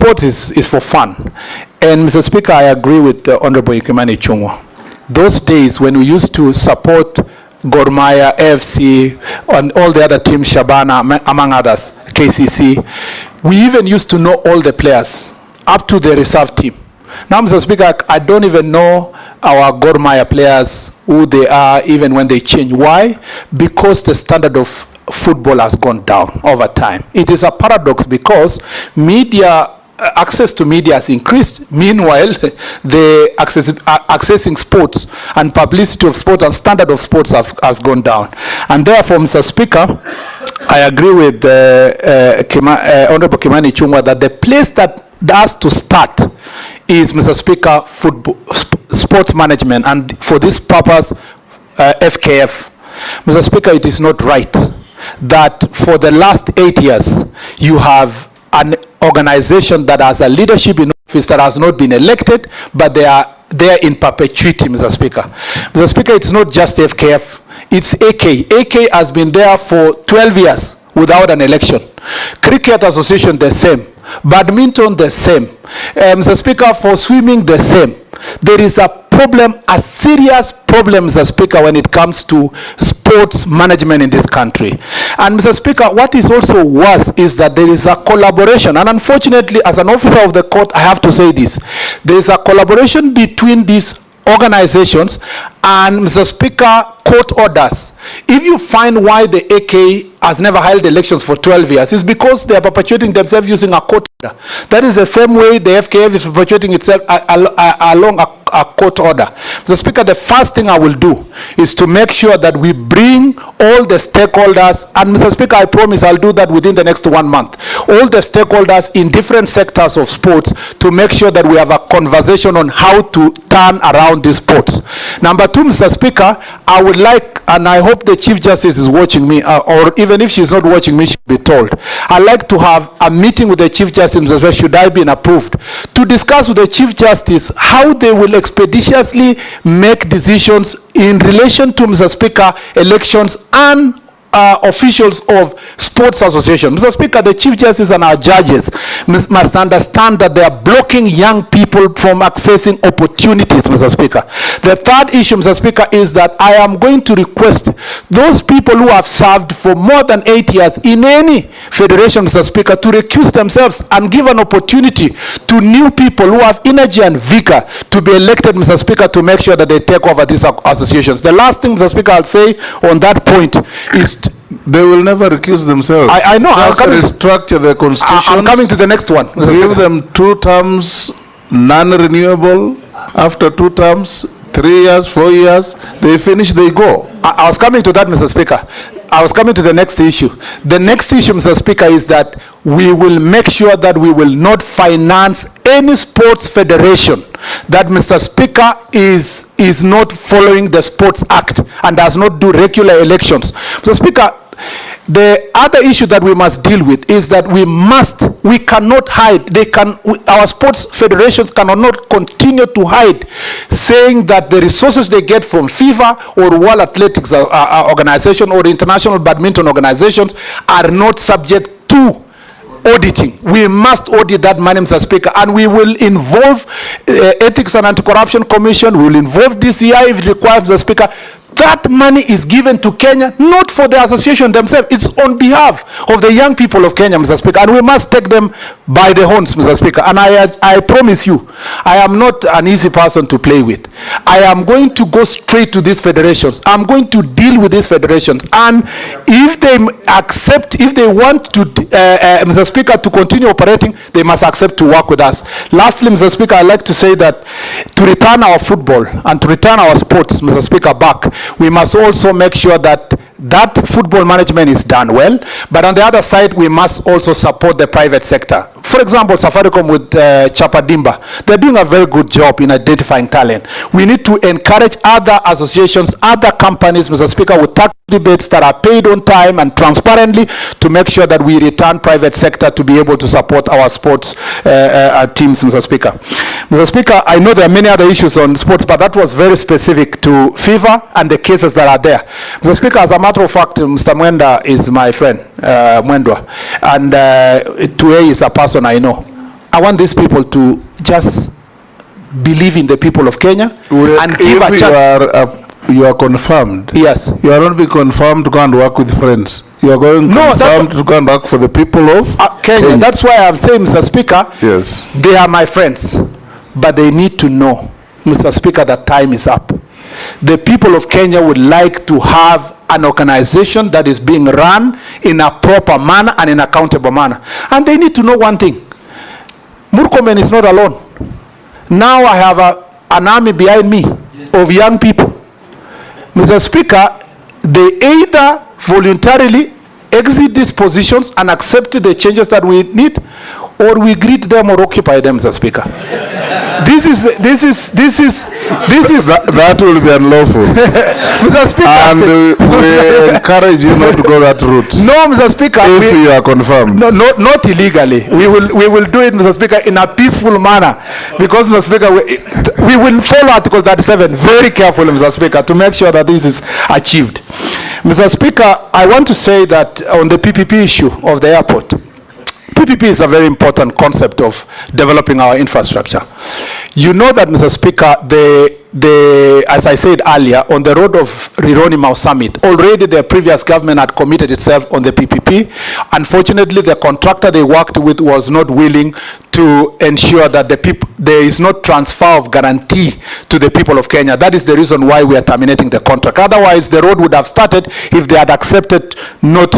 sport is for fun. And Mr. Speaker, I agree with Honorable Kimani Ichung'wah. Those days when we used to support Gor Mahia, AFC, and all the other teams, Shabana, among others, KCC, we even used to know all the players, up to the reserve team. Now, Mr. Speaker, I don't even know our Gor Mahia players, who they are, even when they change. Why? Because the standard of football has gone down over time. It is a paradox because media, access to media has increased. Meanwhile, the accessing sports and publicity of sport and standard of sports has gone down. And therefore, Mr. Speaker, I agree with Honorable Kimani Ichung'wah that the place that has to start is, Mr. Speaker, football, sports management, and for this purpose, FKF. Mr. Speaker, it is not right that for the last 8 years, you have an organization that has a leadership in office that has not been elected, but they are there in perpetuity, Mr. Speaker. Mr. Speaker, it's not just FKF, it's AK. AK has been there for 12 years without an election. Cricket Association, the same. Badminton, the same. Mr. Speaker, for swimming, the same. There is a problem, a serious problem, Mr. Speaker, when it comes to sports management in this country. And Mr. Speaker, what is also worse is that there is a collaboration, and unfortunately, as an officer of the court, I have to say this. There is a collaboration between these organizations and, Mr. Speaker, court orders. If you find why the AK has never held elections for 12 years, it's because they are perpetuating themselves using a court order. That is the same way the FKF is perpetuating itself along a court order. Mr. Speaker, the first thing I will do is to make sure that we bring all the stakeholders, and Mr. Speaker, I promise I'll do that within the next 1 month, all the stakeholders in different sectors of sports to make sure that we have a conversation on how to turn around these sports. Number two, Mr. Speaker, I would like, and I hope the Chief Justice is watching me, or even if she's not watching me, she'll be told. I'd like to have a meeting with the Chief Justice, Mr. Speaker, should I be approved, to discuss with the Chief Justice how they will expeditiously make decisions in relation to, Mr. Speaker, elections and officials of sports associations. Mr. Speaker, the Chief Justice and our judges must understand that they are blocking young people from accessing opportunities, Mr. Speaker. The third issue, Mr. Speaker, is that I am going to request those people who have served for more than 8 years in any federation, Mr. Speaker, to recuse themselves and give an opportunity to new people who have energy and vigor to be elected, Mr. Speaker, to make sure that they take over these associations. The last thing, Mr. Speaker, I'll say on that point is they will never recuse themselves. I know. Just restructure the constitution. I'm coming to the next one. Give them 2 terms, non-renewable. After 2 terms, 3 years, 4 years, they finish, they go. I was coming to that, Mr. Speaker. I was coming to the next issue. The next issue, Mr. Speaker, is that we will make sure that we will not finance any sports federation that, Mr. Speaker, is not following the Sports Act and does not do regular elections. Mr. Speaker, the other issue that we must deal with is that we cannot hide. Our sports federations cannot continue to hide, saying that the resources they get from FIFA or World Athletics Organization or International Badminton Organizations are not subject to auditing. We must audit that money, Mr. Speaker, and we will involve Ethics and Anti-Corruption Commission. We will involve DCI if it requires, Mr. Speaker. That money is given to Kenya, not for the association themselves. It's on behalf of the young people of Kenya, Mr. Speaker, and we must take them by the horns, Mr. Speaker. And I promise you, I am not an easy person to play with. I am going to go straight to these federations. I'm going to deal with these federations. And if they accept, if they want to, Mr. Speaker, to continue operating, they must accept to work with us. Lastly, Mr. Speaker, I'd like to say that to return our football and to return our sports, Mr. Speaker, back, we must also make sure that football management is done well, but on the other side, we must also support the private sector. For example, Safaricom with Chapadimba, they're doing a very good job in identifying talent. We need to encourage other associations, other companies, Mr. Speaker, with tax rebates that are paid on time and transparently to make sure that we return private sector to be able to support our sports teams, Mr. Speaker. Mr. Speaker, I know there are many other issues on sports, but that was very specific to FIFA and the cases that are there. Mr. Speaker, as a matter of fact, Mr. Mwendwa is my friend, Mwendwa, and Tuei is a person I know. I want these people to just believe in the people of Kenya and give a if chance. you are confirmed. Yes. You are not being confirmed to go and work with friends. You are going confirmed to go and work for the people of Kenya. That's why I'm saying, Mr. Speaker, yes, they are my friends, but they need to know, Mr. Speaker, that time is up. The people of Kenya would like to have an organization that is being run in a proper manner and in an accountable manner. And they need to know one thing. Murkomen is not alone. Now I have an army behind me of young people. Mr. Speaker, they either voluntarily exit these positions and accept the changes that we need, or we greet them or occupy them, Mr. Speaker. This is that will be unlawful. Mr. Speaker, and we encourage you not to go that route. No, Mr. Speaker, if you are confirmed. No, not illegally. We will do it, Mr. Speaker, in a peaceful manner, because, Mr. Speaker, we will follow Article 37 very carefully, Mr. Speaker, to make sure that this is achieved. Mr. Speaker, I want to say that on the PPP issue of the airport, PPP is a very important concept of developing our infrastructure. You know that, Mr. Speaker, as I said earlier, on the road of Rironi Mau Summit, already the previous government had committed itself on the PPP. Unfortunately, the contractor they worked with was not willing to ensure that there is no transfer of guarantee to the people of Kenya. That is the reason why we are terminating the contract. Otherwise, the road would have started if they had accepted not